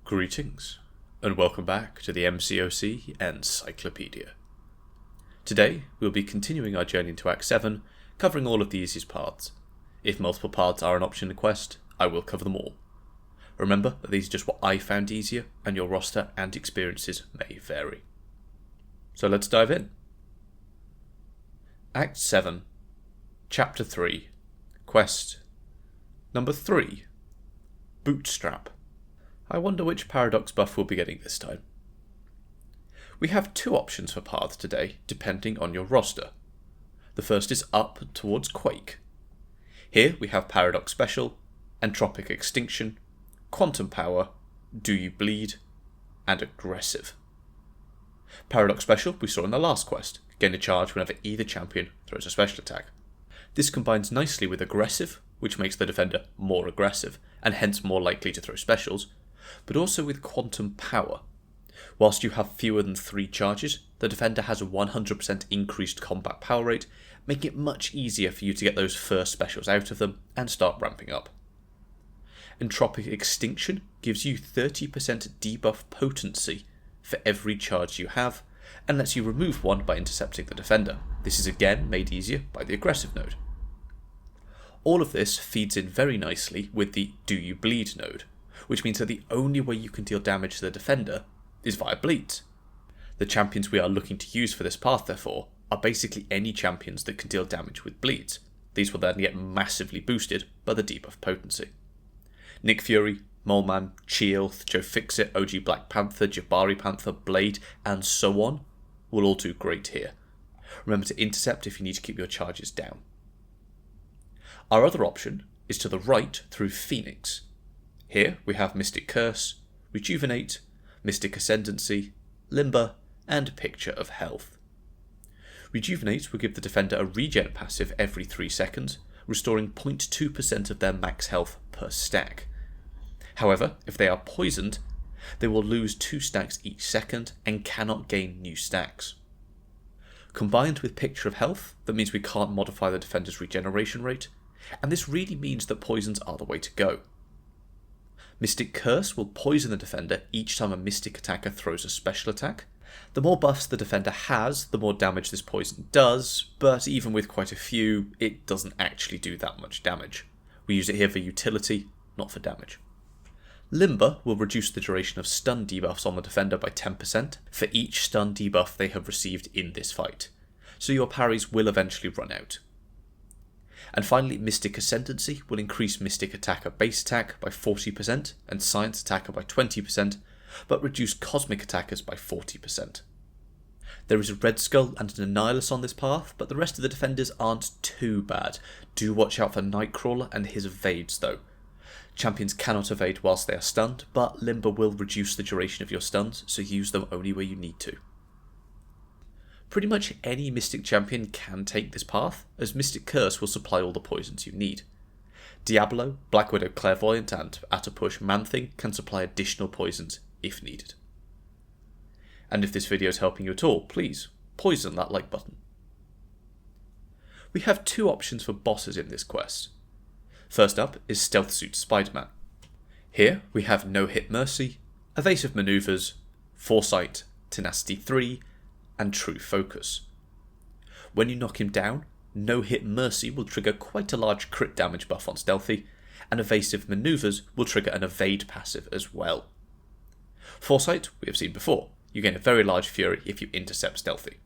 Greetings, and welcome back to the MCOC Encyclopedia. Today, we'll be continuing our journey into Act 7, covering all of the easiest paths. If multiple paths are an option in the quest, I will cover them all. Remember that these are just what I found easier, and your roster and experiences may vary. So let's dive in. Act 7, Chapter 3, Quest Number 3, Bootstrap. I wonder which paradox buff we'll be getting this time. We have two options for paths today, depending on your roster. The first is up towards Quake. Here we have Paradox Special, Entropic Extinction, Quantum Power, Do You Bleed, and Aggressive. Paradox Special we saw in the last quest, gain a charge whenever either champion throws a special attack. This combines nicely with Aggressive, which makes the defender more aggressive, and hence more likely to throw specials, but also with Quantum Power. Whilst you have fewer than 3 charges, the defender has a 100% increased combat power rate, making it much easier for you to get those first specials out of them and start ramping up. Entropic Extinction gives you 30% debuff potency for every charge you have, and lets you remove one by intercepting the defender. This is again made easier by the Aggressive node. All of this feeds in very nicely with the Do You Bleed node, which means that the only way you can deal damage to the defender is via bleeds. The champions we are looking to use for this path, therefore, are basically any champions that can deal damage with bleeds. These will then get massively boosted by the debuff potency. Nick Fury, Moleman, Chieelth, Joe Fixit, OG Black Panther, Jabari Panther, Blade, and so on will all do great here. Remember to intercept if you need to keep your charges down. Our other option is to the right through Phoenix. Here we have Mystic Curse, Rejuvenate, Mystic Ascendancy, Limber, and Picture of Health. Rejuvenate will give the defender a regen passive every 3 seconds, restoring 0.2% of their max health per stack. However, if they are poisoned, they will lose 2 stacks each second and cannot gain new stacks. Combined with Picture of Health, that means we can't modify the defender's regeneration rate, and this really means that poisons are the way to go. Mystic Curse will poison the defender each time a Mystic attacker throws a special attack. The more buffs the defender has, the more damage this poison does, but even with quite a few, it doesn't actually do that much damage. We use it here for utility, not for damage. Limber will reduce the duration of stun debuffs on the defender by 10% for each stun debuff they have received in this fight, so your parries will eventually run out. And finally, Mystic Ascendancy will increase Mystic Attacker base attack by 40% and Science Attacker by 20%, but reduce Cosmic Attackers by 40%. There is a Red Skull and an Annihilus on this path, but the rest of the defenders aren't too bad. Do watch out for Nightcrawler and his evades though. Champions cannot evade whilst they are stunned, but Limber will reduce the duration of your stuns, so use them only where you need to. Pretty much any Mystic champion can take this path, as Mystic Curse will supply all the poisons you need. Diablo, Black Widow Clairvoyant, and at a push Man-Thing can supply additional poisons if needed. And if this video is helping you at all, please poison that like button. We have 2 options for bosses in this quest. First up is Stealth Suit Spider-Man. Here we have No Hit Mercy, Evasive Maneuvers, Foresight, Tenacity 3, and True Focus. When you knock him down, No Hit Mercy will trigger quite a large crit damage buff on Stealthy, and Evasive Maneuvers will trigger an evade passive as well. Foresight we have seen before, you gain a very large fury if you intercept Stealthy.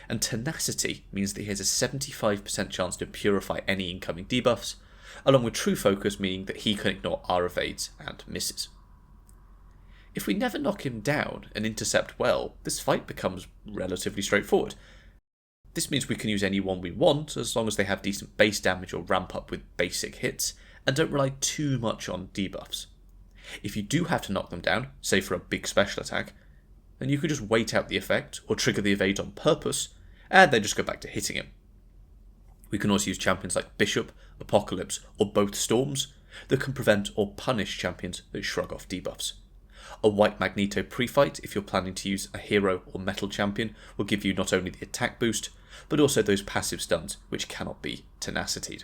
And Tenacity means that he has a 75% chance to purify any incoming debuffs, along with True Focus meaning that he can ignore our evades and misses. If we never knock him down and intercept well, this fight becomes relatively straightforward. This means we can use anyone we want as long as they have decent base damage or ramp up with basic hits, and don't rely too much on debuffs. If you do have to knock them down, say for a big special attack, then you could just wait out the effect or trigger the evade on purpose, and then just go back to hitting him. We can also use champions like Bishop, Apocalypse, or both Storms that can prevent or punish champions that shrug off debuffs. A White Magneto pre-fight, if you're planning to use a hero or metal champion, will give you not only the attack boost, but also those passive stuns which cannot be tenacitied.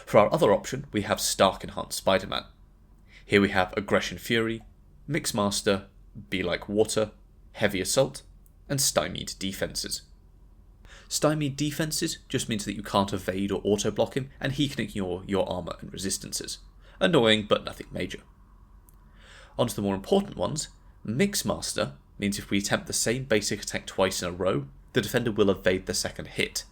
For our other option, we have Stark Enhanced Spider-Man. Here we have Aggression Fury, Mixmaster, Be Like Water, Heavy Assault, and Stymied Defences. Stymied Defences just means that you can't evade or auto-block him, and he can ignore your armour and resistances. Annoying, but nothing major. On to the more important ones. Mixmaster means if we attempt the same basic attack twice in a row, the defender will evade the second hit.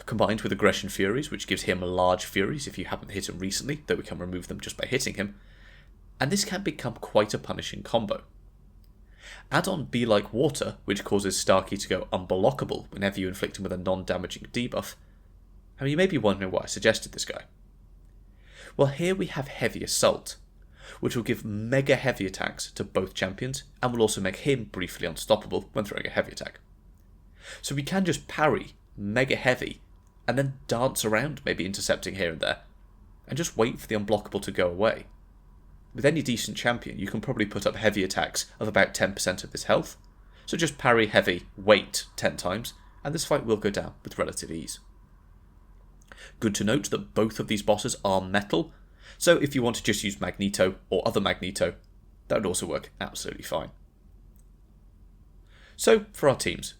Combined with Aggression Furies, which gives him large furies if you haven't hit him recently, though we can remove them just by hitting him, and this can become quite a punishing combo. Add on Be Like Water, which causes Starkey to go unblockable whenever you inflict him with a non-damaging debuff. Now you may be wondering why I suggested this guy. Well, here we have Heavy Assault, which will give mega heavy attacks to both champions, and will also make him briefly unstoppable when throwing a heavy attack. So we can just parry mega heavy, and then dance around, maybe intercepting here and there, and just wait for the unblockable to go away. With any decent champion, you can probably put up heavy attacks of about 10% of his health, so just parry heavy, wait 10 times, and this fight will go down with relative ease. Good to note that both of these bosses are metal, so if you want to just use Magneto or other Magneto, that would also work absolutely fine. So, for our teams.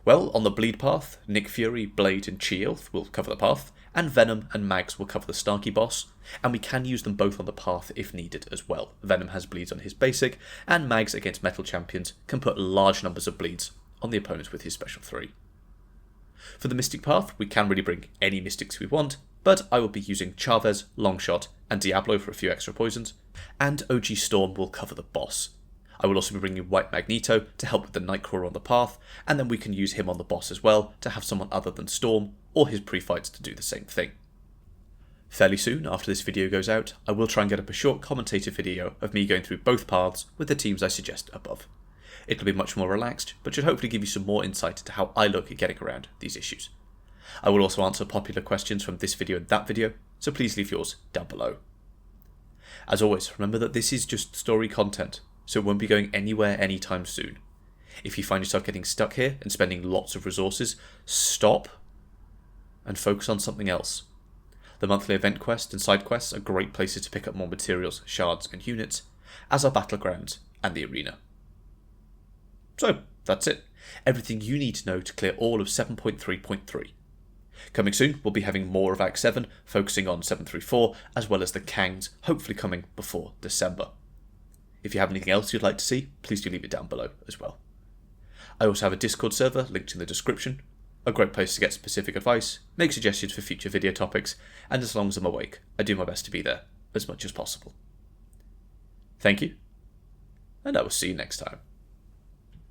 Well, on the bleed path, Nick Fury, Blade and Chi-Elf will cover the path, and Venom and Mags will cover the Starkey boss, and we can use them both on the path if needed as well. Venom has bleeds on his basic, and Mags against metal champions can put large numbers of bleeds on the opponents with his special 3. For the Mystic path, we can really bring any Mystics we want, but I will be using Chavez, Longshot, and Diablo for a few extra poisons, and OG Storm will cover the boss. I will also be bringing White Magneto to help with the Nightcrawler on the path, and then we can use him on the boss as well to have someone other than Storm or his pre-fights to do the same thing. Fairly soon after this video goes out, I will try and get up a short commentator video of me going through both paths with the teams I suggest above. It'll be much more relaxed, but should hopefully give you some more insight into how I look at getting around these issues. I will also answer popular questions from this video and that video, so please leave yours down below. As always, remember that this is just story content, so it won't be going anywhere anytime soon. If you find yourself getting stuck here and spending lots of resources, stop and focus on something else. The monthly event quest and side quests are great places to pick up more materials, shards and units, as are battlegrounds and the arena. So, that's it. Everything you need to know to clear all of 7.3.3. Coming soon, we'll be having more of Act 7, focusing on 734, as well as the Kangs, hopefully coming before December. If you have anything else you'd like to see, please do leave it down below as well. I also have a Discord server linked in the description, a great place to get specific advice, make suggestions for future video topics, and as long as I'm awake, I do my best to be there as much as possible. Thank you, and I will see you next time.